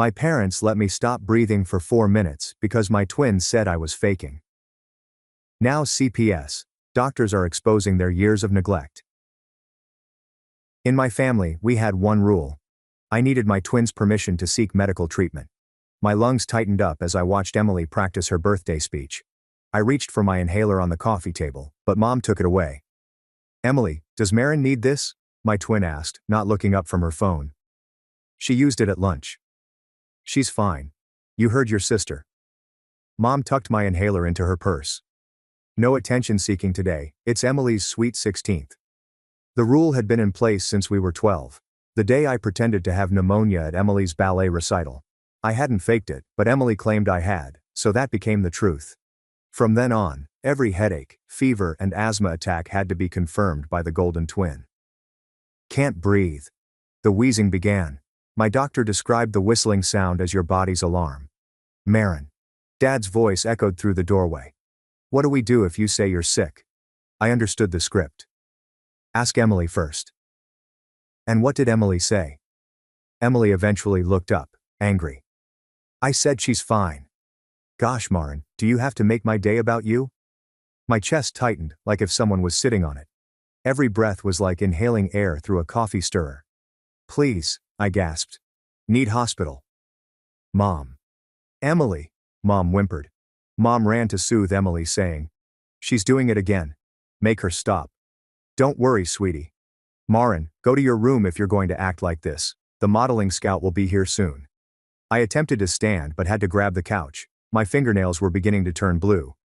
My parents let me stop breathing for 4 minutes because my twins said I was faking. Now CPS. Doctors are exposing their years of neglect. In my family, we had one rule. I needed my twins' permission to seek medical treatment. My lungs tightened up as I watched Emily practice her birthday speech. I reached for my inhaler on the coffee table, but Mom took it away. "Emily, does Marin need this?" my twin asked, not looking up from her phone. "She used it at lunch." "She's fine. You heard your sister." Mom tucked my inhaler into her purse. "No attention seeking today, it's Emily's sweet 16th. The rule had been in place since we were 12. The day I pretended to have pneumonia at Emily's ballet recital. I hadn't faked it, but Emily claimed I had, so that became the truth. From then on, every headache, fever, and asthma attack had to be confirmed by the golden twin. "Can't breathe." The wheezing began. My doctor described the whistling sound as your body's alarm. "Marin." Dad's voice echoed through the doorway. "What do we do if you say you're sick?" I understood the script. "Ask Emily first." And what did Emily say? Emily eventually looked up, angry. "I said she's fine." "Gosh, Marin, do you have to make my day about you?" My chest tightened, like if someone was sitting on it. Every breath was like inhaling air through a coffee stirrer. "Please," I gasped. "Need hospital." "Mom." "Emily," Mom whimpered. Mom ran to soothe Emily, saying, "She's doing it again. Make her stop." "Don't worry, sweetie. Marin, go to your room if you're going to act like this. The modeling scout will be here soon." I attempted to stand but had to grab the couch. My fingernails were beginning to turn blue.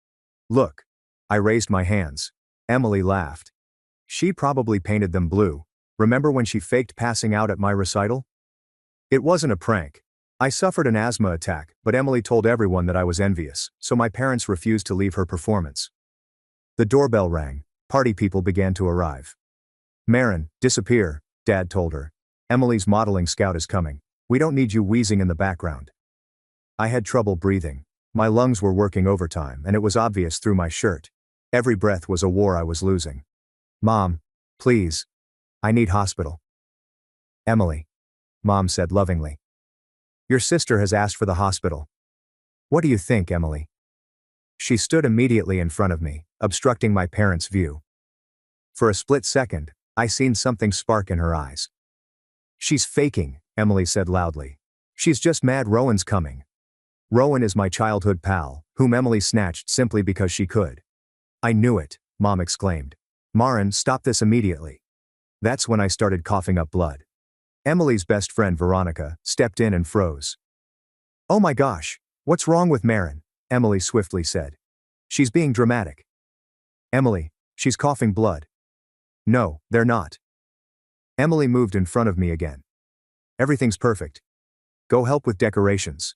"Look." I raised my hands. Emily laughed. "She probably painted them blue. Remember when she faked passing out at my recital?" "It wasn't a prank. I suffered an asthma attack, but Emily told everyone that I was envious, so my parents refused to leave her performance." The doorbell rang. Party people began to arrive. "Marin, disappear," Dad told her. "Emily's modeling scout is coming. We don't need you wheezing in the background." I had trouble breathing. My lungs were working overtime, and it was obvious through my shirt. Every breath was a war I was losing. "Mom, please. I need hospital." "Emily," Mom said lovingly. "Your sister has asked for the hospital. What do you think, Emily?" She stood immediately in front of me, obstructing my parents' view. For a split second, I seen something spark in her eyes. "She's faking," Emily said loudly. "She's just mad Rowan's coming." "Rowan is my childhood pal, whom Emily snatched simply because she could." "I knew it," Mom exclaimed. "Marin, stop this immediately." That's when I started coughing up blood. Emily's best friend Veronica stepped in and froze. "Oh my gosh, what's wrong with Marin?" Emily swiftly said. "She's being dramatic." "Emily, she's coughing blood." "No, they're not." Emily moved in front of me again. "Everything's perfect. Go help with decorations."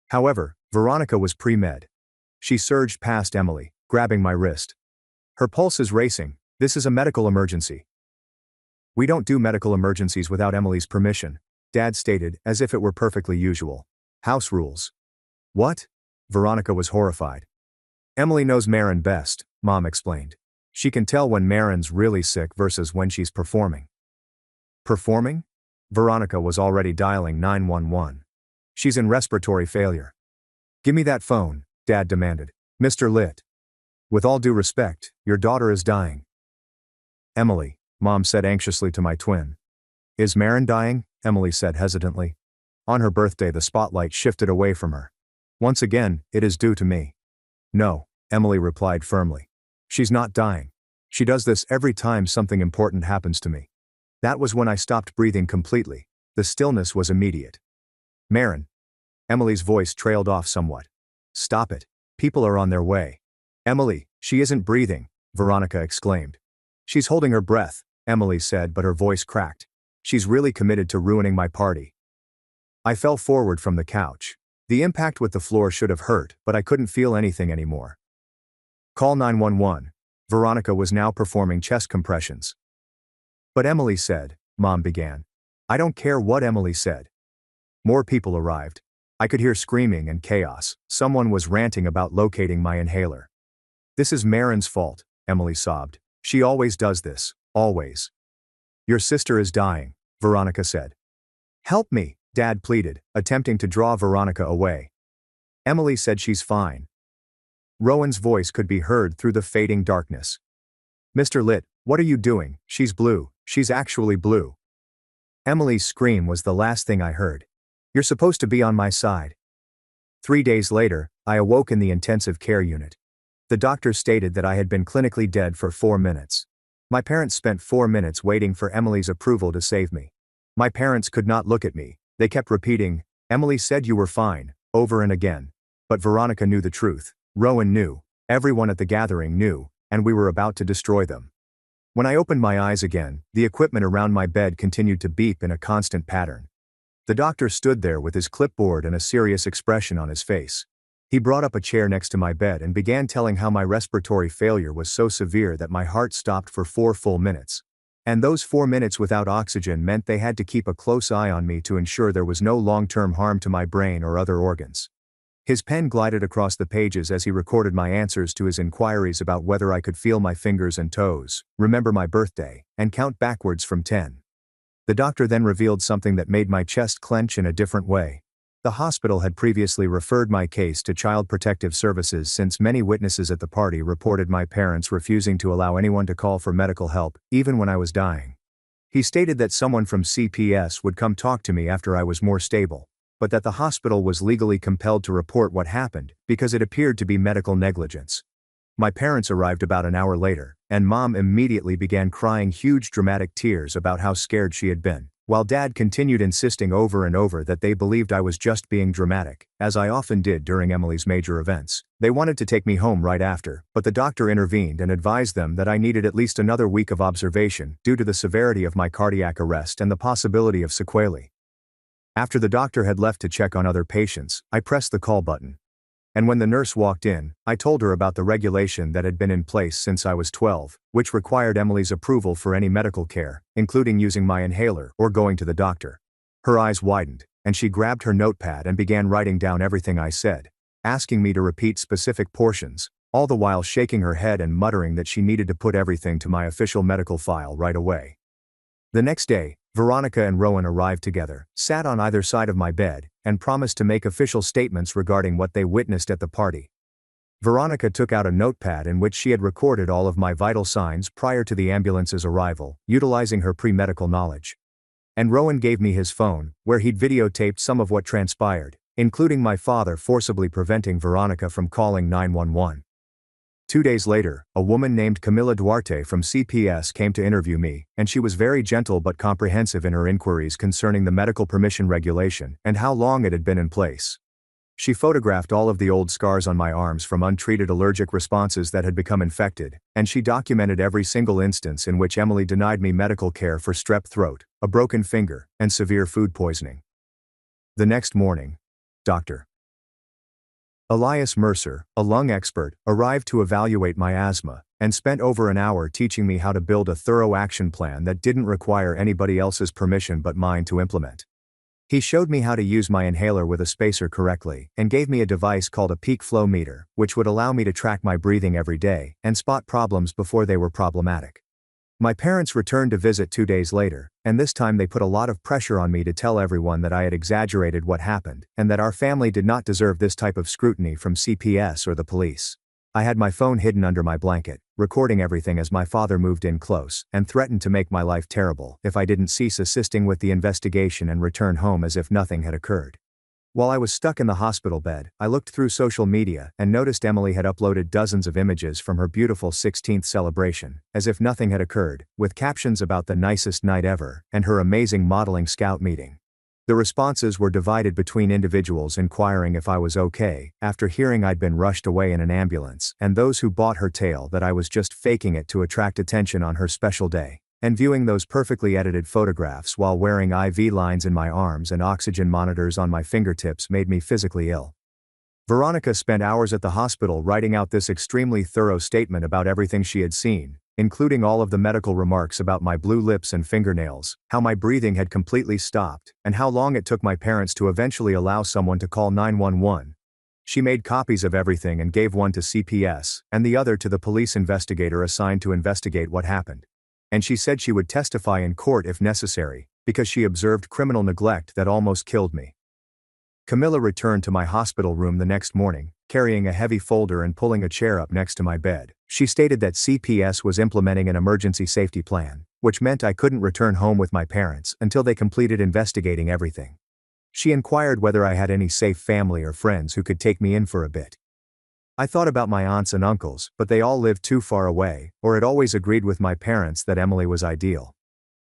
However, Veronica was pre-med. She surged past Emily, grabbing my wrist. "Her pulse is racing. This is a medical emergency." "We don't do medical emergencies without Emily's permission," Dad stated, as if it were perfectly usual. "House rules." "What?" Veronica was horrified. "Emily knows Marin best," Mom explained. "She can tell when Marin's really sick versus when she's performing." "Performing?" Veronica was already dialing 911. "She's in respiratory failure." "Give me that phone," Dad demanded. "Mr. Lit. With all due respect, your daughter is dying." "Emily," Mom said anxiously to my twin. "Is Marin dying?" Emily said hesitantly. On her birthday the spotlight shifted away from her. "Once again, it is due to me." "No," Emily replied firmly. "She's not dying. She does this every time something important happens to me." That was when I stopped breathing completely. The stillness was immediate. "Marin." Emily's voice trailed off somewhat. "Stop it. People are on their way." "Emily, she isn't breathing," Veronica exclaimed. "She's holding her breath," Emily said, but her voice cracked. "She's really committed to ruining my party." I fell forward from the couch. The impact with the floor should have hurt, but I couldn't feel anything anymore. "Call 911. Veronica was now performing chest compressions. "But Emily said," Mom began. "I don't care what Emily said." More people arrived. I could hear screaming and chaos. Someone was ranting about locating my inhaler. "This is Marin's fault," Emily sobbed. "She always does this, always." "Your sister is dying," Veronica said. "Help me," Dad pleaded, attempting to draw Veronica away. Emily said she's fine. Rowan's voice could be heard through the fading darkness. Mr. Litt, what are you doing? She's blue. She's actually blue. Emily's scream was the last thing I heard. You're supposed to be on my side. 3 days later, I awoke in the intensive care unit. The doctor stated that I had been clinically dead for 4 minutes. My parents spent 4 minutes waiting for Emily's approval to save me. My parents could not look at me. They kept repeating, Emily said you were fine, over and again. But Veronica knew the truth. Rowan knew. Everyone at the gathering knew, and we were about to destroy them. When I opened my eyes again, the equipment around my bed continued to beep in a constant pattern. The doctor stood there with his clipboard and a serious expression on his face. He brought up a chair next to my bed and began telling how my respiratory failure was so severe that my heart stopped for 4 full minutes. And those 4 minutes without oxygen meant they had to keep a close eye on me to ensure there was no long-term harm to my brain or other organs. His pen glided across the pages as he recorded my answers to his inquiries about whether I could feel my fingers and toes, remember my birthday, and count backwards from 10. The doctor then revealed something that made my chest clench in a different way. The hospital had previously referred my case to Child Protective Services since many witnesses at the party reported my parents refusing to allow anyone to call for medical help, even when I was dying. He stated that someone from CPS would come talk to me after I was more stable, but that the hospital was legally compelled to report what happened because it appeared to be medical negligence. My parents arrived about an hour later, and Mom immediately began crying huge dramatic tears about how scared she had been, while Dad continued insisting over and over that they believed I was just being dramatic, as I often did during Emily's major events. They wanted to take me home right after, but the doctor intervened and advised them that I needed at least another week of observation due to the severity of my cardiac arrest and the possibility of sequelae. After the doctor had left to check on other patients, I pressed the call button. And when the nurse walked in, I told her about the regulation that had been in place since I was 12, which required Emily's approval for any medical care, including using my inhaler or going to the doctor. Her eyes widened, and she grabbed her notepad and began writing down everything I said, asking me to repeat specific portions, all the while shaking her head and muttering that she needed to put everything to my official medical file right away. The next day, Veronica and Rowan arrived together, sat on either side of my bed, and promised to make official statements regarding what they witnessed at the party. Veronica took out a notepad in which she had recorded all of my vital signs prior to the ambulance's arrival, utilizing her pre-medical knowledge. And Rowan gave me his phone, where he'd videotaped some of what transpired, including my father forcibly preventing Veronica from calling 911. 2 days later, a woman named Camila Duarte from CPS came to interview me, and she was very gentle but comprehensive in her inquiries concerning the medical permission regulation and how long it had been in place. She photographed all of the old scars on my arms from untreated allergic responses that had become infected, and she documented every single instance in which Emily denied me medical care for strep throat, a broken finger, and severe food poisoning. The next morning, Dr. Elias Mercer, a lung expert, arrived to evaluate my asthma, and spent over an hour teaching me how to build a thorough action plan that didn't require anybody else's permission but mine to implement. He showed me how to use my inhaler with a spacer correctly, and gave me a device called a peak flow meter, which would allow me to track my breathing every day, and spot problems before they were problematic. My parents returned to visit 2 days later, and this time they put a lot of pressure on me to tell everyone that I had exaggerated what happened, and that our family did not deserve this type of scrutiny from CPS or the police. I had my phone hidden under my blanket, recording everything as my father moved in close, and threatened to make my life terrible if I didn't cease assisting with the investigation and return home as if nothing had occurred. While I was stuck in the hospital bed, I looked through social media and noticed Emily had uploaded dozens of images from her beautiful 16th celebration, as if nothing had occurred, with captions about the nicest night ever, and her amazing modeling scout meeting. The responses were divided between individuals inquiring if I was okay, after hearing I'd been rushed away in an ambulance, and those who bought her tale that I was just faking it to attract attention on her special day. And viewing those perfectly edited photographs while wearing IV lines in my arms and oxygen monitors on my fingertips made me physically ill. Veronica spent hours at the hospital writing out this extremely thorough statement about everything she had seen, including all of the medical remarks about my blue lips and fingernails, how my breathing had completely stopped, and how long it took my parents to eventually allow someone to call 911. She made copies of everything and gave one to CPS, and the other to the police investigator assigned to investigate what happened. And she said she would testify in court if necessary, because she observed criminal neglect that almost killed me. Camilla returned to my hospital room the next morning, carrying a heavy folder and pulling a chair up next to my bed. She stated that CPS was implementing an emergency safety plan, which meant I couldn't return home with my parents until they completed investigating everything. She inquired whether I had any safe family or friends who could take me in for a bit. I thought about my aunts and uncles, but they all lived too far away, or had always agreed with my parents that Emily was ideal.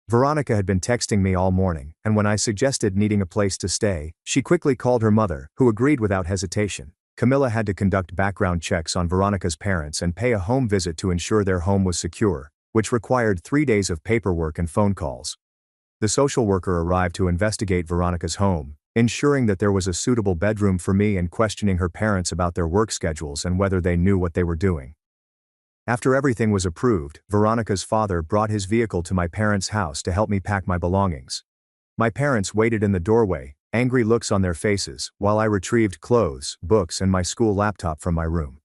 Veronica had been texting me all morning, and when I suggested needing a place to stay, she quickly called her mother, who agreed without hesitation. Camilla had to conduct background checks on Veronica's parents and pay a home visit to ensure their home was secure, which required 3 days of paperwork and phone calls. The social worker arrived to investigate Veronica's home, ensuring that there was a suitable bedroom for me and questioning her parents about their work schedules and whether they knew what they were doing. After everything was approved, Veronica's father brought his vehicle to my parents' house to help me pack my belongings. My parents waited in the doorway, angry looks on their faces, while I retrieved clothes, books, and my school laptop from my room.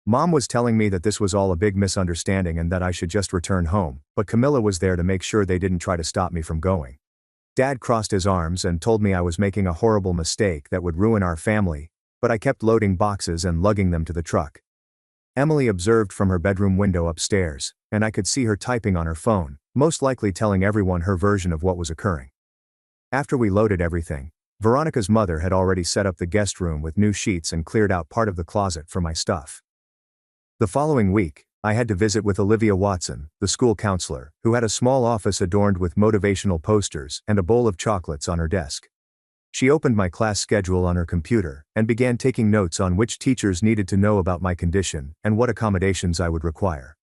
Mom was telling me that this was all a big misunderstanding and that I should just return home, but Camilla was there to make sure they didn't try to stop me from going. Dad crossed his arms and told me I was making a horrible mistake that would ruin our family, but I kept loading boxes and lugging them to the truck. Emily observed from her bedroom window upstairs, and I could see her typing on her phone, most likely telling everyone her version of what was occurring. After we loaded everything, Veronica's mother had already set up the guest room with new sheets and cleared out part of the closet for my stuff. The following week, I had to visit with Olivia Watson, the school counselor, who had a small office adorned with motivational posters and a bowl of chocolates on her desk. She opened my class schedule on her computer and began taking notes on which teachers needed to know about my condition and what accommodations I would require.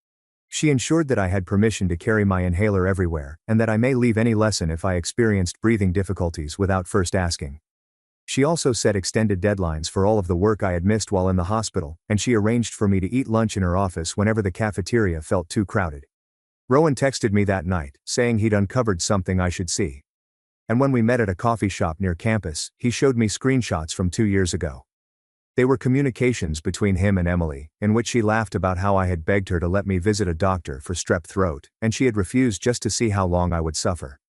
She ensured that I had permission to carry my inhaler everywhere and that I may leave any lesson if I experienced breathing difficulties without first asking. She also set extended deadlines for all of the work I had missed while in the hospital, and she arranged for me to eat lunch in her office whenever the cafeteria felt too crowded. Rowan texted me that night, saying he'd uncovered something I should see. And when we met at a coffee shop near campus, he showed me screenshots from 2 years ago. They were communications between him and Emily, in which she laughed about how I had begged her to let me visit a doctor for strep throat, and she had refused just to see how long I would suffer.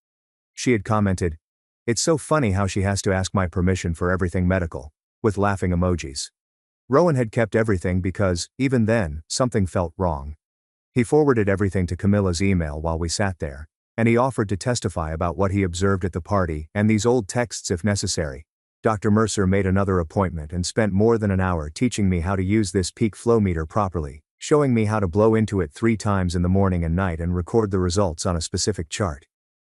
She had commented, "It's so funny how she has to ask my permission for everything medical," with laughing emojis. Rowan had kept everything because, even then, something felt wrong. He forwarded everything to Camilla's email while we sat there, and he offered to testify about what he observed at the party and these old texts if necessary. Dr. Mercer made another appointment and spent more than an hour teaching me how to use this peak flow meter properly, showing me how to blow into it 3 times in the morning and night and record the results on a specific chart.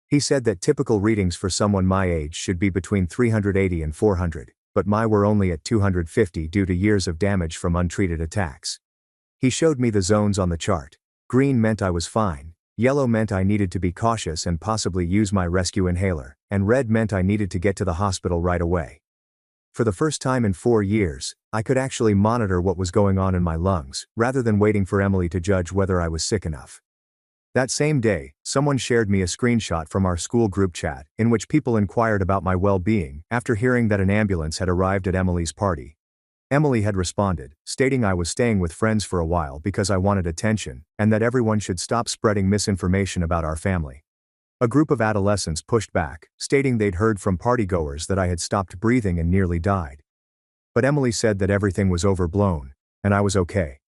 He said that typical readings for someone my age should be between 380 and 400, but mine were only at 250 due to years of damage from untreated attacks. He showed me the zones on the chart. Green meant I was fine, yellow meant I needed to be cautious and possibly use my rescue inhaler, and red meant I needed to get to the hospital right away. For the first time in 4 years, I could actually monitor what was going on in my lungs, rather than waiting for Emily to judge whether I was sick enough. That same day, someone shared me a screenshot from our school group chat, in which people inquired about my well-being after hearing that an ambulance had arrived at Emily's party. Emily had responded, stating I was staying with friends for a while because I wanted attention, and that everyone should stop spreading misinformation about our family. A group of adolescents pushed back, stating they'd heard from partygoers that I had stopped breathing and nearly died. But Emily said that everything was overblown, and I was okay.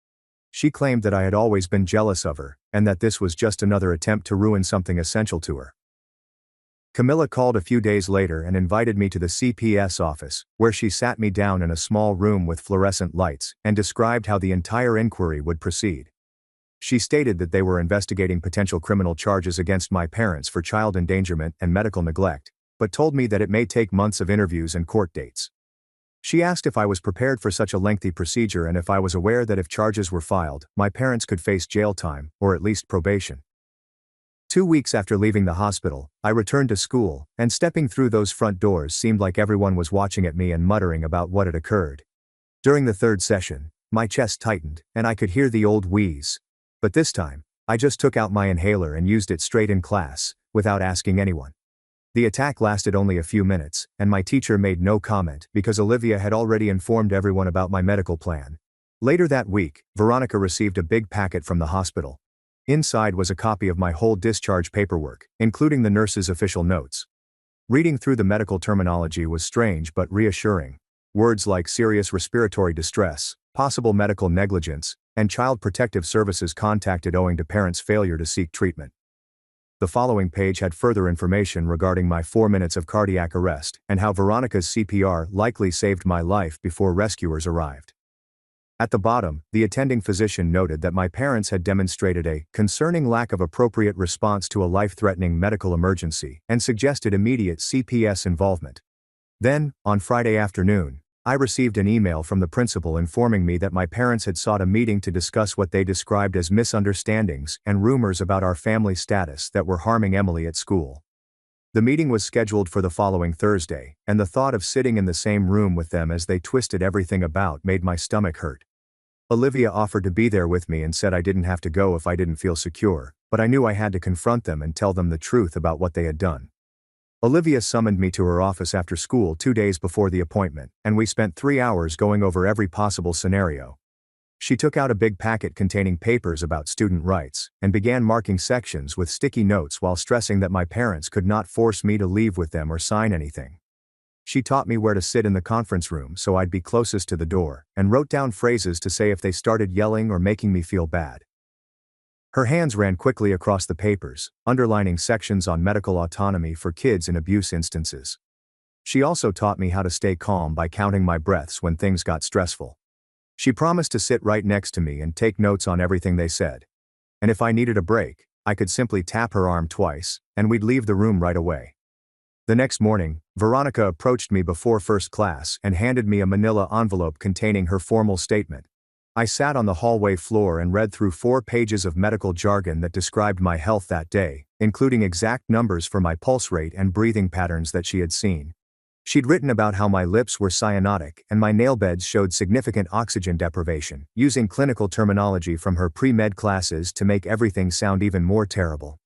She claimed that I had always been jealous of her, and that this was just another attempt to ruin something essential to her. Camilla called a few days later and invited me to the CPS office, where she sat me down in a small room with fluorescent lights, and described how the entire inquiry would proceed. She stated that they were investigating potential criminal charges against my parents for child endangerment and medical neglect, but told me that it may take months of interviews and court dates. She asked if I was prepared for such a lengthy procedure and if I was aware that if charges were filed, my parents could face jail time, or at least probation. 2 weeks after leaving the hospital, I returned to school, and stepping through those front doors seemed like everyone was watching at me and muttering about what had occurred. During the 3rd session, my chest tightened, and I could hear the old wheeze. But this time, I just took out my inhaler and used it straight in class, without asking anyone. The attack lasted only a few minutes, and my teacher made no comment because Olivia had already informed everyone about my medical plan. Later that week, Veronica received a big packet from the hospital. Inside was a copy of my whole discharge paperwork, including the nurse's official notes. Reading through the medical terminology was strange but reassuring. Words like serious respiratory distress, possible medical negligence, and Child Protective Services contacted owing to parents' failure to seek treatment. The following page had further information regarding my 4 minutes of cardiac arrest and how Veronica's CPR likely saved my life before rescuers arrived. At the bottom, the attending physician noted that my parents had demonstrated a concerning lack of appropriate response to a life-threatening medical emergency and suggested immediate CPS involvement. Then, on Friday afternoon, I received an email from the principal informing me that my parents had sought a meeting to discuss what they described as misunderstandings and rumors about our family status that were harming Emily at school. The meeting was scheduled for the following Thursday, and the thought of sitting in the same room with them as they twisted everything about made my stomach hurt. Olivia offered to be there with me and said I didn't have to go if I didn't feel secure, but I knew I had to confront them and tell them the truth about what they had done. Olivia summoned me to her office after school 2 days before the appointment, and we spent 3 hours going over every possible scenario. She took out a big packet containing papers about student rights, and began marking sections with sticky notes while stressing that my parents could not force me to leave with them or sign anything. She taught me where to sit in the conference room so I'd be closest to the door, and wrote down phrases to say if they started yelling or making me feel bad. Her hands ran quickly across the papers, underlining sections on medical autonomy for kids in abuse instances. She also taught me how to stay calm by counting my breaths when things got stressful. She promised to sit right next to me and take notes on everything they said. And if I needed a break, I could simply tap her arm twice, and we'd leave the room right away. The next morning, Veronica approached me before first class and handed me a manila envelope containing her formal statement. I sat on the hallway floor and read through 4 pages of medical jargon that described my health that day, including exact numbers for my pulse rate and breathing patterns that she had seen. She'd written about how my lips were cyanotic and my nail beds showed significant oxygen deprivation, using clinical terminology from her pre-med classes to make everything sound even more terrible.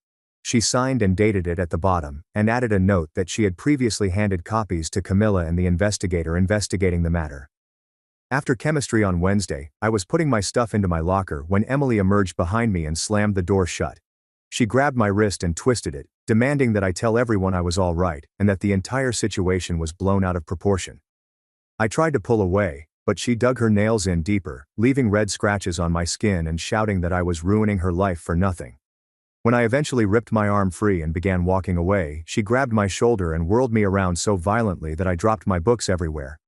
She signed and dated it at the bottom, and added a note that she had previously handed copies to Camilla and the investigator investigating the matter. After chemistry on Wednesday, I was putting my stuff into my locker when Emily emerged behind me and slammed the door shut. She grabbed my wrist and twisted it, demanding that I tell everyone I was all right and that the entire situation was blown out of proportion. I tried to pull away, but she dug her nails in deeper, leaving red scratches on my skin and shouting that I was ruining her life for nothing. When I eventually ripped my arm free and began walking away, she grabbed my shoulder and whirled me around so violently that I dropped my books everywhere.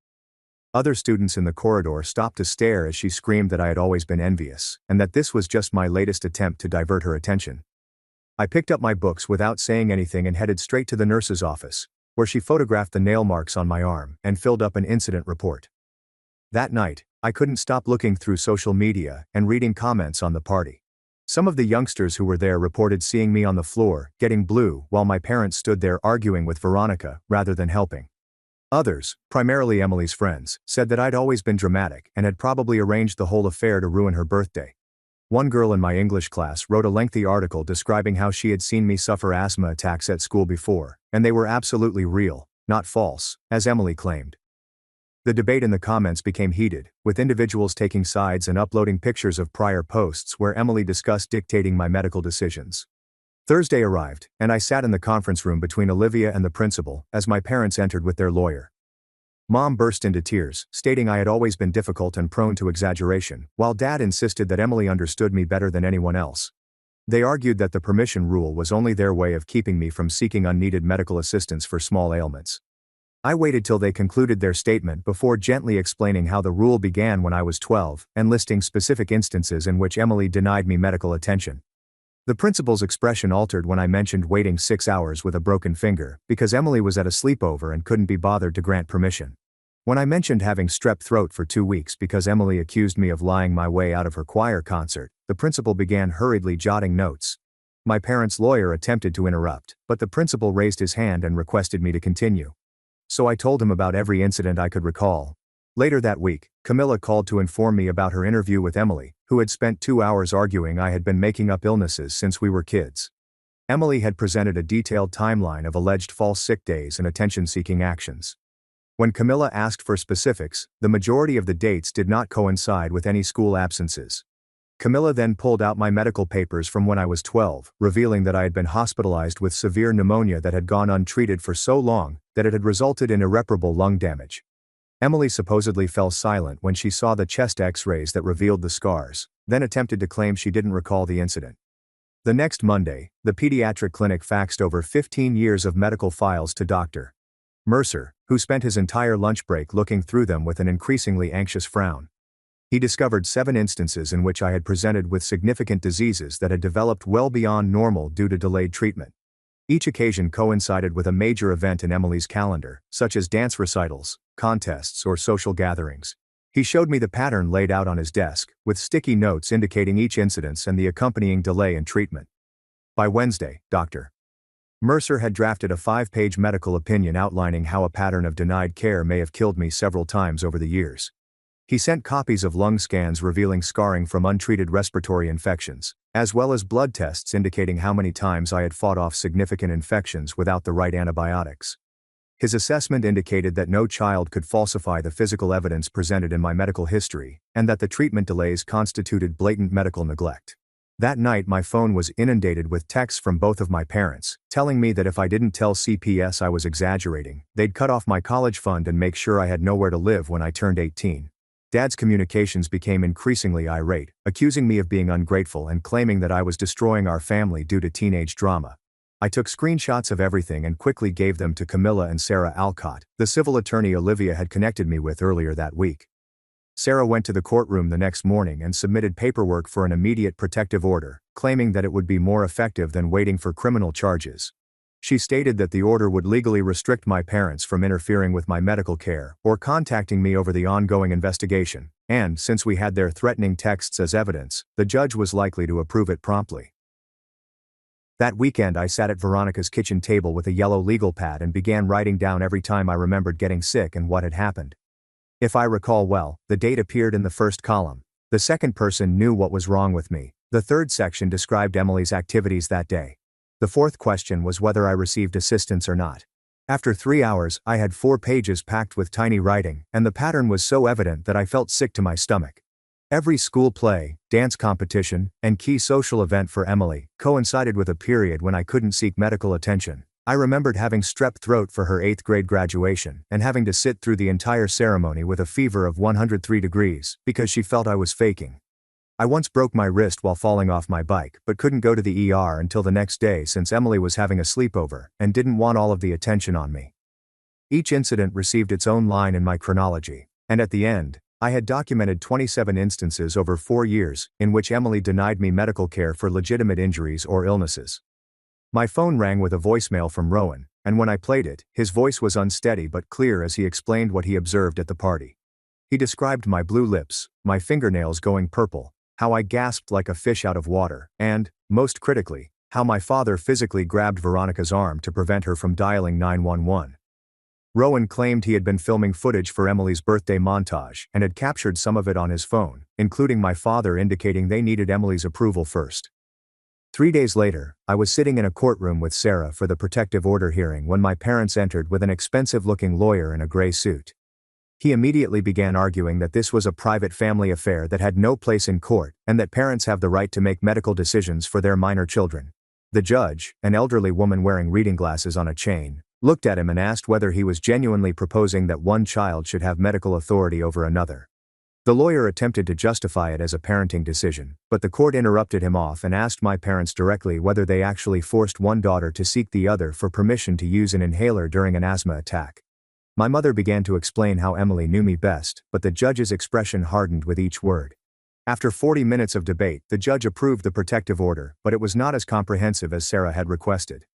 Other students in the corridor stopped to stare as she screamed that I had always been envious, and that this was just my latest attempt to divert her attention. I picked up my books without saying anything and headed straight to the nurse's office, where she photographed the nail marks on my arm and filled up an incident report. That night, I couldn't stop looking through social media and reading comments on the party. Some of the youngsters who were there reported seeing me on the floor, getting blue, while my parents stood there arguing with Veronica, rather than helping. Others, primarily Emily's friends, said that I'd always been dramatic and had probably arranged the whole affair to ruin her birthday. One girl in my English class wrote a lengthy article describing how she had seen me suffer asthma attacks at school before, and they were absolutely real, not false, as Emily claimed. The debate in the comments became heated, with individuals taking sides and uploading pictures of prior posts where Emily discussed dictating my medical decisions. Thursday arrived, and I sat in the conference room between Olivia and the principal as my parents entered with their lawyer. Mom burst into tears, stating I had always been difficult and prone to exaggeration, while Dad insisted that Emily understood me better than anyone else. They argued that the permission rule was only their way of keeping me from seeking unneeded medical assistance for small ailments. I waited till they concluded their statement before gently explaining how the rule began when I was 12 and listing specific instances in which Emily denied me medical attention. The principal's expression altered when I mentioned waiting 6 hours with a broken finger because Emily was at a sleepover and couldn't be bothered to grant permission. When I mentioned having strep throat for 2 weeks because Emily accused me of lying my way out of her choir concert, the principal began hurriedly jotting notes. My parents' lawyer attempted to interrupt, but the principal raised his hand and requested me to continue. So I told him about every incident I could recall. Later that week, Camilla called to inform me about her interview with Emily, who had spent 2 hours arguing I had been making up illnesses since we were kids. Emily had presented a detailed timeline of alleged false sick days and attention-seeking actions. When Camilla asked for specifics, the majority of the dates did not coincide with any school absences. Camilla then pulled out my medical papers from when I was 12, revealing that I had been hospitalized with severe pneumonia that had gone untreated for so long that it had resulted in irreparable lung damage. Emily supposedly fell silent when she saw the chest X-rays that revealed the scars, then attempted to claim she didn't recall the incident. The next Monday, the pediatric clinic faxed over 15 years of medical files to Dr. Mercer, who spent his entire lunch break looking through them with an increasingly anxious frown. He discovered 7 instances in which I had presented with significant diseases that had developed well beyond normal due to delayed treatment. Each occasion coincided with a major event in Emily's calendar, such as dance recitals, contests, or social gatherings. He showed me the pattern laid out on his desk, with sticky notes indicating each incidence and the accompanying delay in treatment. By Wednesday, Dr. Mercer had drafted a 5-page medical opinion outlining how a pattern of denied care may have killed me several times over the years. He sent copies of lung scans revealing scarring from untreated respiratory infections, as well as blood tests indicating how many times I had fought off significant infections without the right antibiotics. His assessment indicated that no child could falsify the physical evidence presented in my medical history, and that the treatment delays constituted blatant medical neglect. That night my phone was inundated with texts from both of my parents, telling me that if I didn't tell CPS I was exaggerating, they'd cut off my college fund and make sure I had nowhere to live when I turned 18. Dad's communications became increasingly irate, accusing me of being ungrateful and claiming that I was destroying our family due to teenage drama. I took screenshots of everything and quickly gave them to Camilla and Sarah Alcott, the civil attorney Olivia had connected me with earlier that week. Sarah went to the courtroom the next morning and submitted paperwork for an immediate protective order, claiming that it would be more effective than waiting for criminal charges. She stated that the order would legally restrict my parents from interfering with my medical care or contacting me over the ongoing investigation, and, since we had their threatening texts as evidence, the judge was likely to approve it promptly. That weekend I sat at Veronica's kitchen table with a yellow legal pad and began writing down every time I remembered getting sick and what had happened. If I recall well, the date appeared in the first column. The second person knew what was wrong with me. The third section described Emily's activities that day. The fourth question was whether I received assistance or not. After 3 hours, I had 4 pages packed with tiny writing, and the pattern was so evident that I felt sick to my stomach. Every school play, dance competition, and key social event for Emily coincided with a period when I couldn't seek medical attention. I remembered having strep throat for her 8th grade graduation and having to sit through the entire ceremony with a fever of 103 degrees because she felt I was faking. I once broke my wrist while falling off my bike but couldn't go to the ER until the next day since Emily was having a sleepover and didn't want all of the attention on me. Each incident received its own line in my chronology, and at the end, I had documented 27 instances over 4 years in which Emily denied me medical care for legitimate injuries or illnesses. My phone rang with a voicemail from Rowan, and when I played it, his voice was unsteady but clear as he explained what he observed at the party. He described my blue lips, my fingernails going purple, how I gasped like a fish out of water, and, most critically, how my father physically grabbed Veronica's arm to prevent her from dialing 911. Rowan claimed he had been filming footage for Emily's birthday montage and had captured some of it on his phone, including my father indicating they needed Emily's approval first. 3 days later, I was sitting in a courtroom with Sarah for the protective order hearing when my parents entered with an expensive-looking lawyer in a gray suit. He immediately began arguing that this was a private family affair that had no place in court and that parents have the right to make medical decisions for their minor children. The judge, an elderly woman wearing reading glasses on a chain, looked at him and asked whether he was genuinely proposing that one child should have medical authority over another. The lawyer attempted to justify it as a parenting decision, but the court interrupted him off and asked my parents directly whether they actually forced one daughter to seek the other for permission to use an inhaler during an asthma attack. My mother began to explain how Emily knew me best, but the judge's expression hardened with each word. After 40 minutes of debate, the judge approved the protective order, but it was not as comprehensive as Sarah had requested.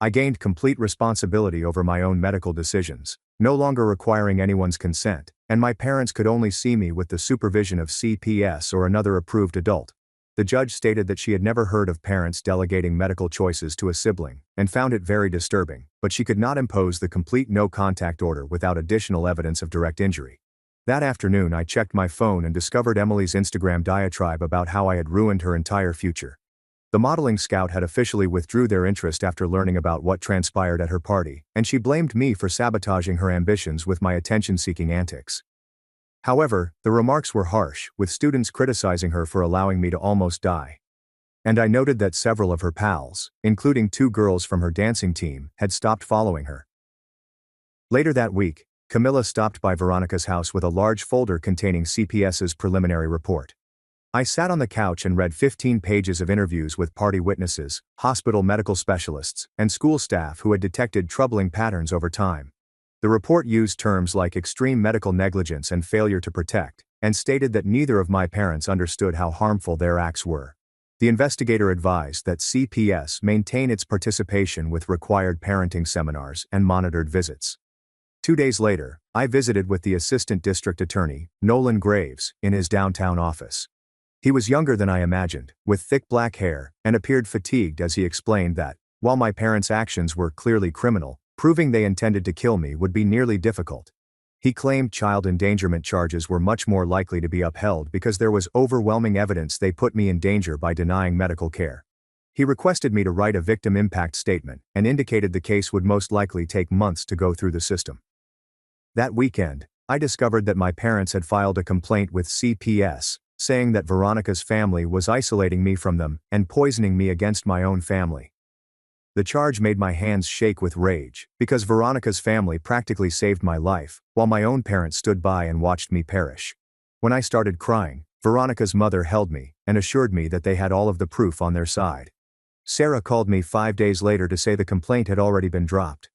I gained complete responsibility over my own medical decisions, no longer requiring anyone's consent, and my parents could only see me with the supervision of CPS or another approved adult. The judge stated that she had never heard of parents delegating medical choices to a sibling, and found it very disturbing, but she could not impose the complete no-contact order without additional evidence of direct injury. That afternoon I checked my phone and discovered Emily's Instagram diatribe about how I had ruined her entire future. The modeling scout had officially withdrew their interest after learning about what transpired at her party, and she blamed me for sabotaging her ambitions with my attention-seeking antics. However, the remarks were harsh, with students criticizing her for allowing me to almost die. And I noted that several of her pals, including 2 girls from her dancing team, had stopped following her. Later that week, Camilla stopped by Veronica's house with a large folder containing CPS's preliminary report. I sat on the couch and read 15 pages of interviews with party witnesses, hospital medical specialists, and school staff who had detected troubling patterns over time. The report used terms like extreme medical negligence and failure to protect, and stated that neither of my parents understood how harmful their acts were. The investigator advised that CPS maintain its participation with required parenting seminars and monitored visits. 2 days later, I visited with the Assistant District Attorney, Nolan Graves, in his downtown office. He was younger than I imagined, with thick black hair, and appeared fatigued as he explained that, while my parents' actions were clearly criminal, proving they intended to kill me would be nearly difficult. He claimed child endangerment charges were much more likely to be upheld because there was overwhelming evidence they put me in danger by denying medical care. He requested me to write a victim impact statement and indicated the case would most likely take months to go through the system. That weekend, I discovered that my parents had filed a complaint with CPS, saying that Veronica's family was isolating me from them and poisoning me against my own family. The charge made my hands shake with rage, because Veronica's family practically saved my life, while my own parents stood by and watched me perish. When I started crying, Veronica's mother held me and assured me that they had all of the proof on their side. Sarah called me 5 days later to say the complaint had already been dropped.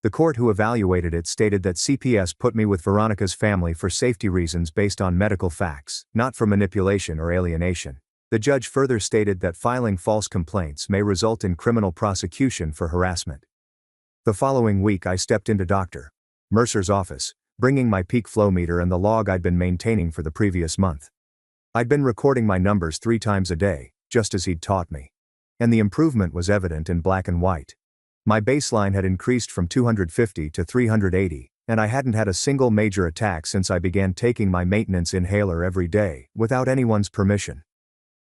The court who evaluated it stated that CPS put me with Veronica's family for safety reasons based on medical facts, not for manipulation or alienation. The judge further stated that filing false complaints may result in criminal prosecution for harassment. The following week I stepped into Dr. Mercer's office, bringing my peak flow meter and the log I'd been maintaining for the previous month. I'd been recording my numbers 3 times a day, just as he'd taught me. And the improvement was evident in black and white. My baseline had increased from 250 to 380, and I hadn't had a single major attack since I began taking my maintenance inhaler every day, without anyone's permission.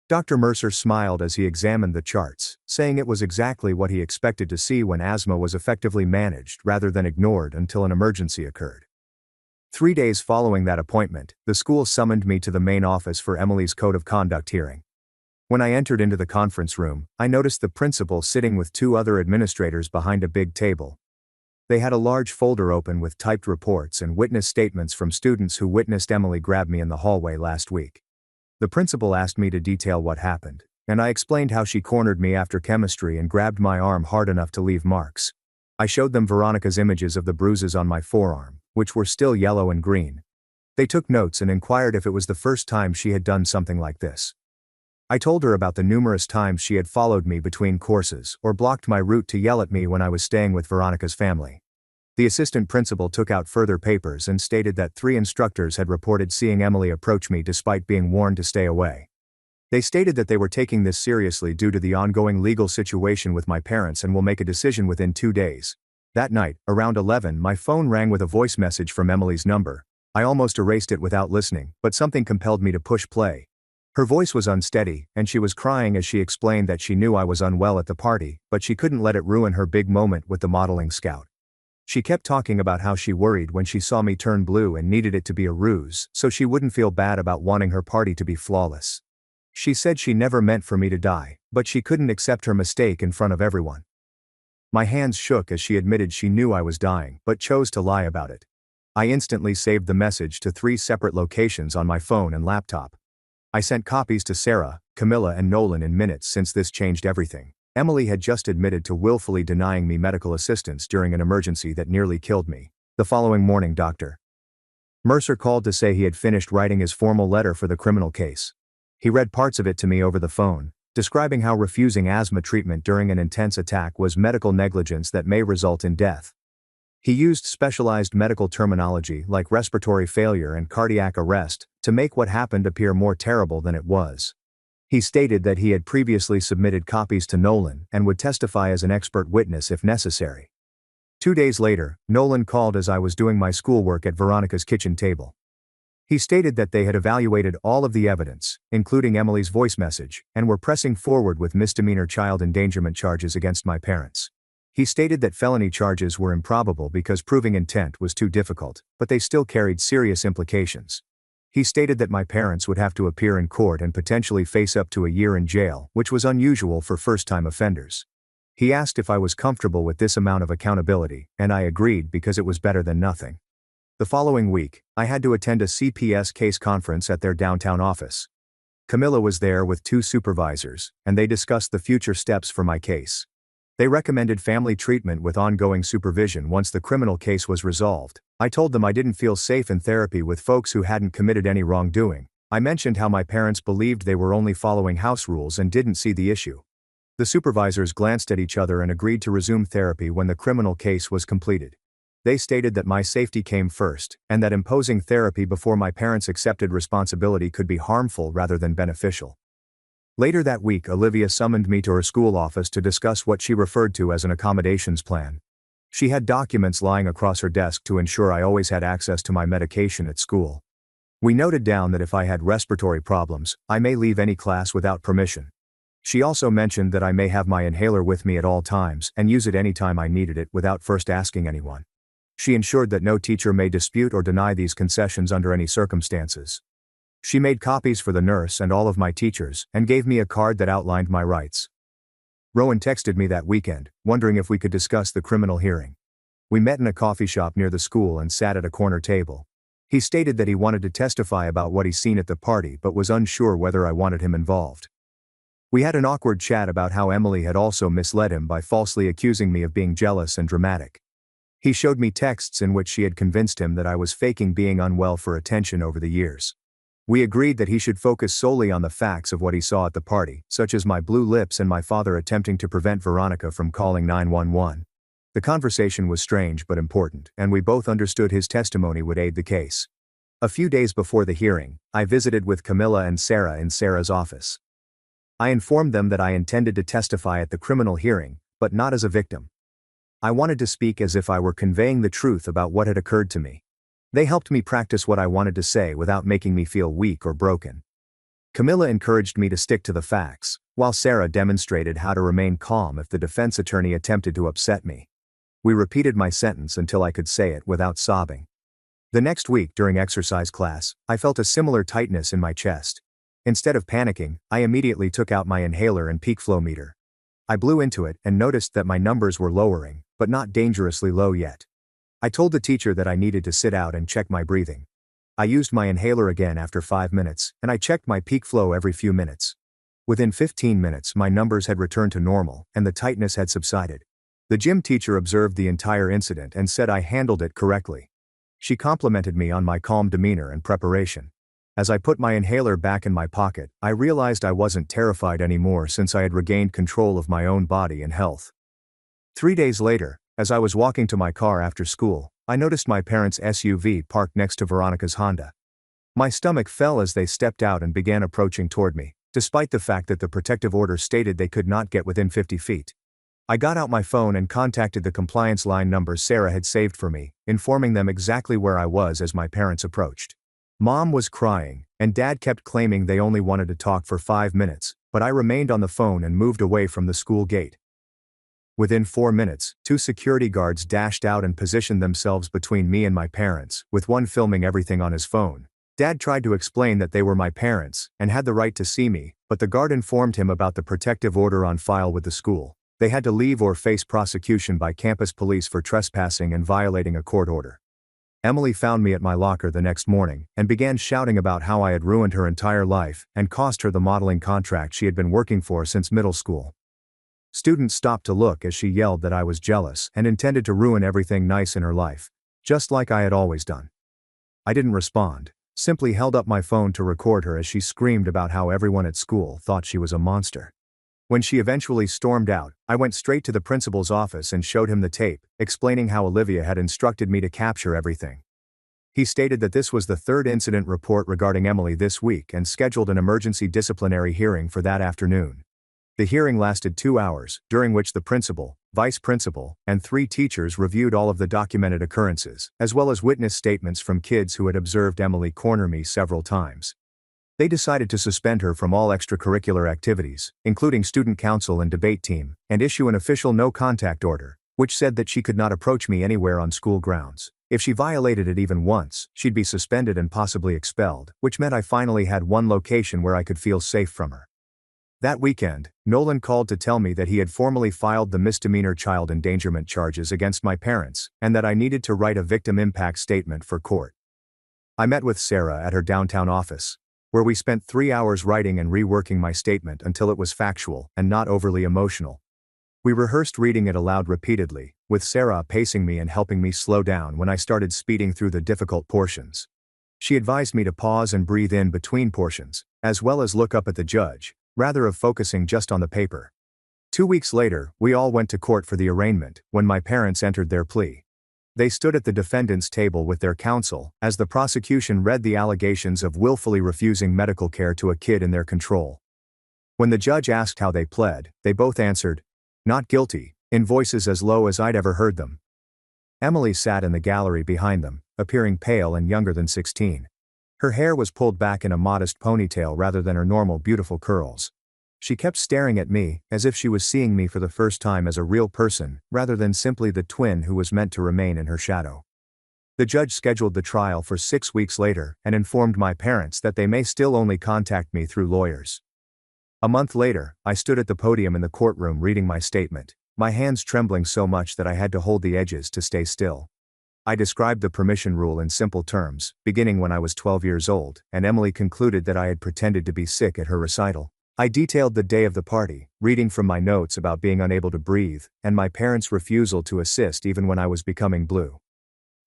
Dr. Mercer smiled as he examined the charts, saying it was exactly what he expected to see when asthma was effectively managed rather than ignored until an emergency occurred. 3 days following that appointment, the school summoned me to the main office for Emily's Code of Conduct hearing. When I entered into the conference room, I noticed the principal sitting with 2 other administrators behind a big table. They had a large folder open with typed reports and witness statements from students who witnessed Emily grab me in the hallway last week. The principal asked me to detail what happened, and I explained how she cornered me after chemistry and grabbed my arm hard enough to leave marks. I showed them Veronica's images of the bruises on my forearm, which were still yellow and green. They took notes and inquired if it was the first time she had done something like this. I told her about the numerous times she had followed me between courses or blocked my route to yell at me when I was staying with Veronica's family. The assistant principal took out further papers and stated that 3 instructors had reported seeing Emily approach me despite being warned to stay away. They stated that they were taking this seriously due to the ongoing legal situation with my parents and will make a decision within 2 days. That night, around 11, my phone rang with a voice message from Emily's number. I almost erased it without listening, but something compelled me to push play. Her voice was unsteady, and she was crying as she explained that she knew I was unwell at the party, but she couldn't let it ruin her big moment with the modeling scout. She kept talking about how she worried when she saw me turn blue and needed it to be a ruse so she wouldn't feel bad about wanting her party to be flawless. She said she never meant for me to die, but she couldn't accept her mistake in front of everyone. My hands shook as she admitted she knew I was dying but chose to lie about it. I instantly saved the message to 3 separate locations on my phone and laptop. I sent copies to Sarah, Camilla and Nolan in minutes since this changed everything. Emily had just admitted to willfully denying me medical assistance during an emergency that nearly killed me. The following morning, Dr. Mercer called to say he had finished writing his formal letter for the criminal case. He read parts of it to me over the phone, describing how refusing asthma treatment during an intense attack was medical negligence that may result in death. He used specialized medical terminology like respiratory failure and cardiac arrest to make what happened appear more terrible than it was. He stated that he had previously submitted copies to Nolan and would testify as an expert witness if necessary. 2 days later, Nolan called as I was doing my schoolwork at Veronica's kitchen table. He stated that they had evaluated all of the evidence, including Emily's voice message, and were pressing forward with misdemeanor child endangerment charges against my parents. He stated that felony charges were improbable because proving intent was too difficult, but they still carried serious implications. He stated that my parents would have to appear in court and potentially face up to a year in jail, which was unusual for first-time offenders. He asked if I was comfortable with this amount of accountability, and I agreed because it was better than nothing. The following week, I had to attend a CPS case conference at their downtown office. Camilla was there with 2 supervisors, and they discussed the future steps for my case. They recommended family treatment with ongoing supervision once the criminal case was resolved. I told them I didn't feel safe in therapy with folks who hadn't committed any wrongdoing. I mentioned how my parents believed they were only following house rules and didn't see the issue. The supervisors glanced at each other and agreed to resume therapy when the criminal case was completed. They stated that my safety came first, and that imposing therapy before my parents accepted responsibility could be harmful rather than beneficial. Later that week, Olivia summoned me to her school office to discuss what she referred to as an accommodations plan. She had documents lying across her desk to ensure I always had access to my medication at school. We noted down that if I had respiratory problems, I may leave any class without permission. She also mentioned that I may have my inhaler with me at all times and use it anytime I needed it without first asking anyone. She ensured that no teacher may dispute or deny these concessions under any circumstances. She made copies for the nurse and all of my teachers, and gave me a card that outlined my rights. Rowan texted me that weekend, wondering if we could discuss the criminal hearing. We met in a coffee shop near the school and sat at a corner table. He stated that he wanted to testify about what he's seen at the party but was unsure whether I wanted him involved. We had an awkward chat about how Emily had also misled him by falsely accusing me of being jealous and dramatic. He showed me texts in which she had convinced him that I was faking being unwell for attention over the years. We agreed that he should focus solely on the facts of what he saw at the party, such as my blue lips and my father attempting to prevent Veronica from calling 911. The conversation was strange but important, and we both understood his testimony would aid the case. A few days before the hearing, I visited with Camilla and Sarah in Sarah's office. I informed them that I intended to testify at the criminal hearing, but not as a victim. I wanted to speak as if I were conveying the truth about what had occurred to me. They helped me practice what I wanted to say without making me feel weak or broken. Camilla encouraged me to stick to the facts, while Sarah demonstrated how to remain calm if the defense attorney attempted to upset me. We repeated my sentence until I could say it without sobbing. The next week during exercise class, I felt a similar tightness in my chest. Instead of panicking, I immediately took out my inhaler and peak flow meter. I blew into it and noticed that my numbers were lowering, but not dangerously low yet. I told the teacher that I needed to sit out and check my breathing. I used my inhaler again after 5 minutes, and I checked my peak flow every few minutes. Within 15 minutes, my numbers had returned to normal, and the tightness had subsided. The gym teacher observed the entire incident and said I handled it correctly. She complimented me on my calm demeanor and preparation. As I put my inhaler back in my pocket, I realized I wasn't terrified anymore since I had regained control of my own body and health. 3 days later, as I was walking to my car after school, I noticed my parents' SUV parked next to Veronica's Honda. My stomach fell as they stepped out and began approaching toward me, despite the fact that the protective order stated they could not get within 50 feet. I got out my phone and contacted the compliance line number Sarah had saved for me, informing them exactly where I was as my parents approached. Mom was crying, and Dad kept claiming they only wanted to talk for 5 minutes, but I remained on the phone and moved away from the school gate. Within 4 minutes, 2 security guards dashed out and positioned themselves between me and my parents, with one filming everything on his phone. Dad tried to explain that they were my parents, and had the right to see me, but the guard informed him about the protective order on file with the school. They had to leave or face prosecution by campus police for trespassing and violating a court order. Emily found me at my locker the next morning, and began shouting about how I had ruined her entire life, and cost her the modeling contract she had been working for since middle school. Students stopped to look as she yelled that I was jealous and intended to ruin everything nice in her life, just like I had always done. I didn't respond, simply held up my phone to record her as she screamed about how everyone at school thought she was a monster. When she eventually stormed out, I went straight to the principal's office and showed him the tape, explaining how Olivia had instructed me to capture everything. He stated that this was the 3rd incident report regarding Emily this week and scheduled an emergency disciplinary hearing for that afternoon. The hearing lasted 2 hours, during which the principal, vice principal, and 3 teachers reviewed all of the documented occurrences, as well as witness statements from kids who had observed Emily corner me several times. They decided to suspend her from all extracurricular activities, including student council and debate team, and issue an official no-contact order, which said that she could not approach me anywhere on school grounds. If she violated it even once, she'd be suspended and possibly expelled, which meant I finally had one location where I could feel safe from her. That weekend, Nolan called to tell me that he had formally filed the misdemeanor child endangerment charges against my parents, and that I needed to write a victim impact statement for court. I met with Sarah at her downtown office, where we spent 3 hours writing and reworking my statement until it was factual and not overly emotional. We rehearsed reading it aloud repeatedly, with Sarah pacing me and helping me slow down when I started speeding through the difficult portions. She advised me to pause and breathe in between portions, as well as look up at the judge, rather of focusing just on the paper. 2 weeks later, we all went to court for the arraignment, when my parents entered their plea. They stood at the defendant's table with their counsel, as the prosecution read the allegations of willfully refusing medical care to a kid in their control. When the judge asked how they pled, they both answered, "Not guilty," in voices as low as I'd ever heard them. Emily sat in the gallery behind them, appearing pale and younger than 16. Her hair was pulled back in a modest ponytail rather than her normal beautiful curls. She kept staring at me, as if she was seeing me for the first time as a real person, rather than simply the twin who was meant to remain in her shadow. The judge scheduled the trial for 6 weeks later and informed my parents that they may still only contact me through lawyers. A month later, I stood at the podium in the courtroom reading my statement, my hands trembling so much that I had to hold the edges to stay still. I described the permission rule in simple terms, beginning when I was 12 years old, and Emily concluded that I had pretended to be sick at her recital. I detailed the day of the party, reading from my notes about being unable to breathe, and my parents' refusal to assist even when I was becoming blue.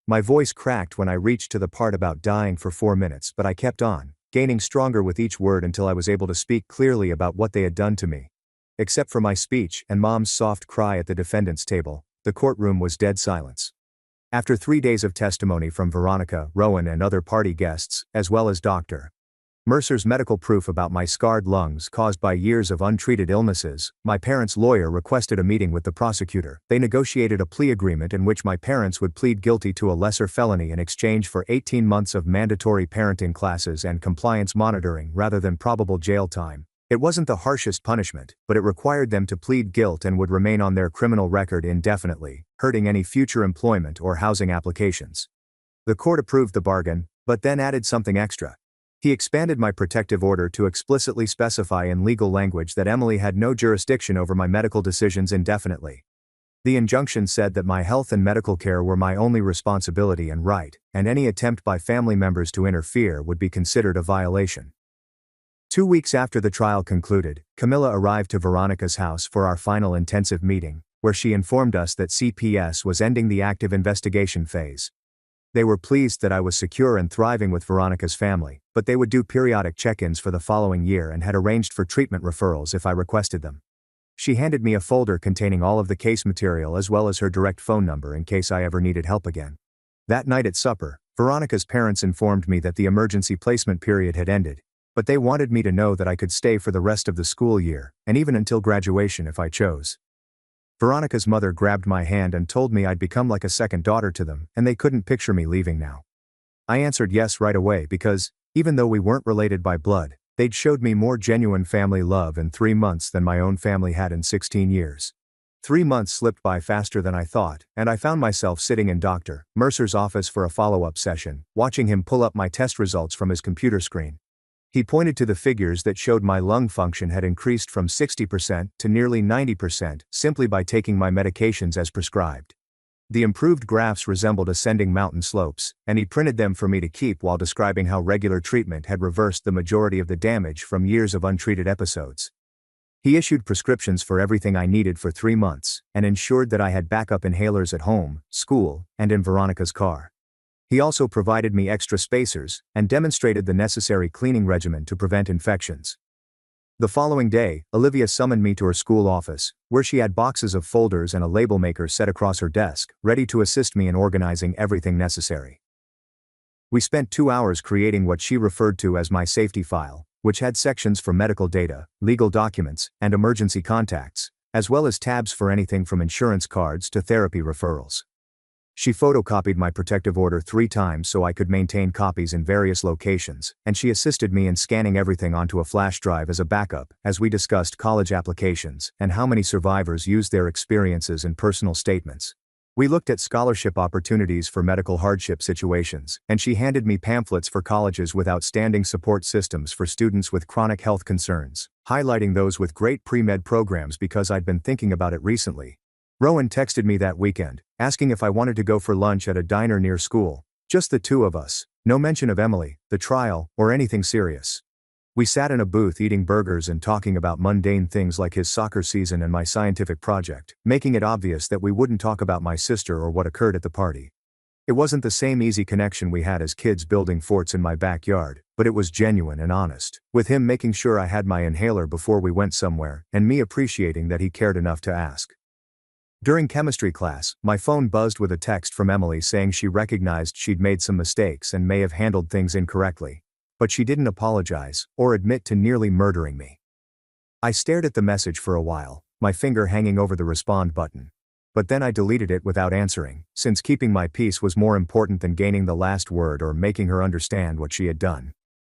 My voice cracked when I reached to the part about dying for 4 minutes, but I kept on, gaining stronger with each word until I was able to speak clearly about what they had done to me. Except for my speech and Mom's soft cry at the defendant's table, the courtroom was dead silence. After 3 days of testimony from Veronica, Rowan and other party guests, as well as Dr. Mercer's medical proof about my scarred lungs caused by years of untreated illnesses, my parents' lawyer requested a meeting with the prosecutor. They negotiated a plea agreement in which my parents would plead guilty to a lesser felony in exchange for 18 months of mandatory parenting classes and compliance monitoring rather than probable jail time. It wasn't the harshest punishment, but it required them to plead guilt and would remain on their criminal record indefinitely, hurting any future employment or housing applications. The court approved the bargain, but then added something extra. He expanded my protective order to explicitly specify in legal language that Emily had no jurisdiction over my medical decisions indefinitely. The injunction said that my health and medical care were my only responsibility and right, and any attempt by family members to interfere would be considered a violation. 2 weeks after the trial concluded, Camilla arrived to Veronica's house for our final intensive meeting, where she informed us that CPS was ending the active investigation phase. They were pleased that I was secure and thriving with Veronica's family, but they would do periodic check-ins for the following year and had arranged for treatment referrals if I requested them. She handed me a folder containing all of the case material as well as her direct phone number in case I ever needed help again. That night at supper, Veronica's parents informed me that the emergency placement period had ended, but they wanted me to know that I could stay for the rest of the school year, and even until graduation if I chose. Veronica's mother grabbed my hand and told me I'd become like a second daughter to them, and they couldn't picture me leaving now. I answered yes right away because, even though we weren't related by blood, they'd showed me more genuine family love in 3 months than my own family had in 16 years. 3 months slipped by faster than I thought, and I found myself sitting in Dr. Mercer's office for a follow-up session, watching him pull up my test results from his computer screen. He pointed to the figures that showed my lung function had increased from 60% to nearly 90% simply by taking my medications as prescribed. The improved graphs resembled ascending mountain slopes, and he printed them for me to keep while describing how regular treatment had reversed the majority of the damage from years of untreated episodes. He issued prescriptions for everything I needed for 3 months, and ensured that I had backup inhalers at home, school, and in Veronica's car. He also provided me extra spacers, and demonstrated the necessary cleaning regimen to prevent infections. The following day, Olivia summoned me to her school office, where she had boxes of folders and a label maker set across her desk, ready to assist me in organizing everything necessary. We spent 2 hours creating what she referred to as my safety file, which had sections for medical data, legal documents, and emergency contacts, as well as tabs for anything from insurance cards to therapy referrals. She photocopied my protective order 3 times so I could maintain copies in various locations, and she assisted me in scanning everything onto a flash drive as a backup, as we discussed college applications and how many survivors used their experiences in personal statements. We looked at scholarship opportunities for medical hardship situations, and she handed me pamphlets for colleges with outstanding support systems for students with chronic health concerns, highlighting those with great pre-med programs because I'd been thinking about it recently. Rowan texted me that weekend, asking if I wanted to go for lunch at a diner near school. Just the two of us, no mention of Emily, the trial, or anything serious. We sat in a booth eating burgers and talking about mundane things like his soccer season and my scientific project, making it obvious that we wouldn't talk about my sister or what occurred at the party. It wasn't the same easy connection we had as kids building forts in my backyard, but it was genuine and honest, with him making sure I had my inhaler before we went somewhere, and me appreciating that he cared enough to ask. During chemistry class, my phone buzzed with a text from Emily saying she recognized she'd made some mistakes and may have handled things incorrectly. But she didn't apologize, or admit to nearly murdering me. I stared at the message for a while, my finger hanging over the respond button. But then I deleted it without answering, since keeping my peace was more important than gaining the last word or making her understand what she had done.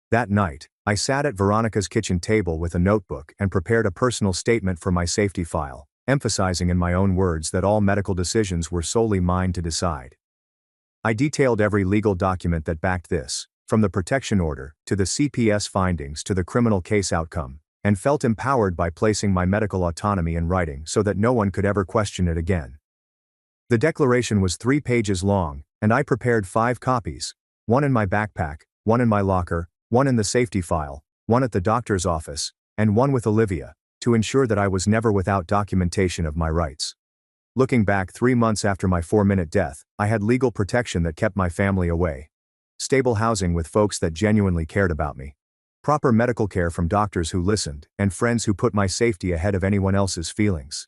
That night, I sat at Veronica's kitchen table with a notebook and prepared a personal statement for my safety file, emphasizing in my own words that all medical decisions were solely mine to decide. I detailed every legal document that backed this, from the protection order, to the CPS findings to the criminal case outcome, and felt empowered by placing my medical autonomy in writing so that no one could ever question it again. The declaration was 3 pages long, and I prepared 5 copies, one in my backpack, one in my locker, one in the safety file, one at the doctor's office, and one with Olivia, to ensure that I was never without documentation of my rights. Looking back 3 months after my 4-minute death, I had legal protection that kept my family away. Stable housing with folks that genuinely cared about me. Proper medical care from doctors who listened, and friends who put my safety ahead of anyone else's feelings.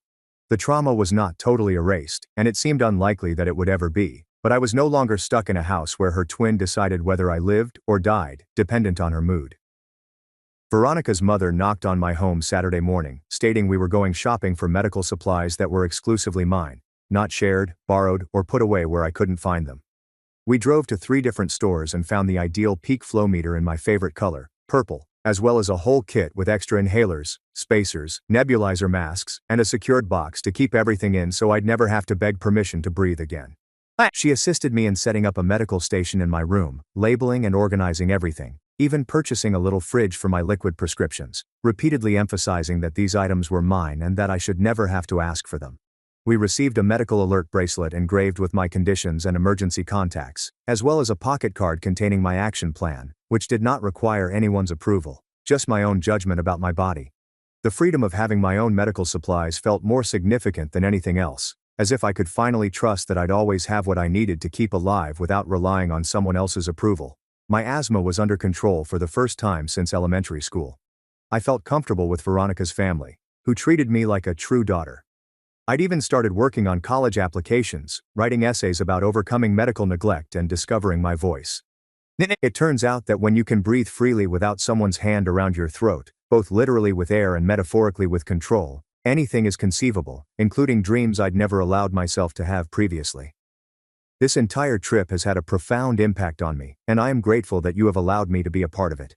The trauma was not totally erased, and it seemed unlikely that it would ever be, but I was no longer stuck in a house where her twin decided whether I lived or died, dependent on her mood. Veronica's mother knocked on my home Saturday morning, stating we were going shopping for medical supplies that were exclusively mine, not shared, borrowed, or put away where I couldn't find them. We drove to 3 different stores and found the ideal peak flow meter in my favorite color, purple, as well as a whole kit with extra inhalers, spacers, nebulizer masks, and a secured box to keep everything in so I'd never have to beg permission to breathe again. She assisted me in setting up a medical station in my room, labeling and organizing everything, even purchasing a little fridge for my liquid prescriptions, repeatedly emphasizing that these items were mine and that I should never have to ask for them. We received a medical alert bracelet engraved with my conditions and emergency contacts, as well as a pocket card containing my action plan, which did not require anyone's approval, just my own judgment about my body. The freedom of having my own medical supplies felt more significant than anything else, as if I could finally trust that I'd always have what I needed to keep alive without relying on someone else's approval. My asthma was under control for the first time since elementary school. I felt comfortable with Veronica's family, who treated me like a true daughter. I'd even started working on college applications, writing essays about overcoming medical neglect and discovering my voice. It turns out that when you can breathe freely without someone's hand around your throat, both literally with air and metaphorically with control, anything is conceivable, including dreams I'd never allowed myself to have previously. This entire trip has had a profound impact on me, and I am grateful that you have allowed me to be a part of it.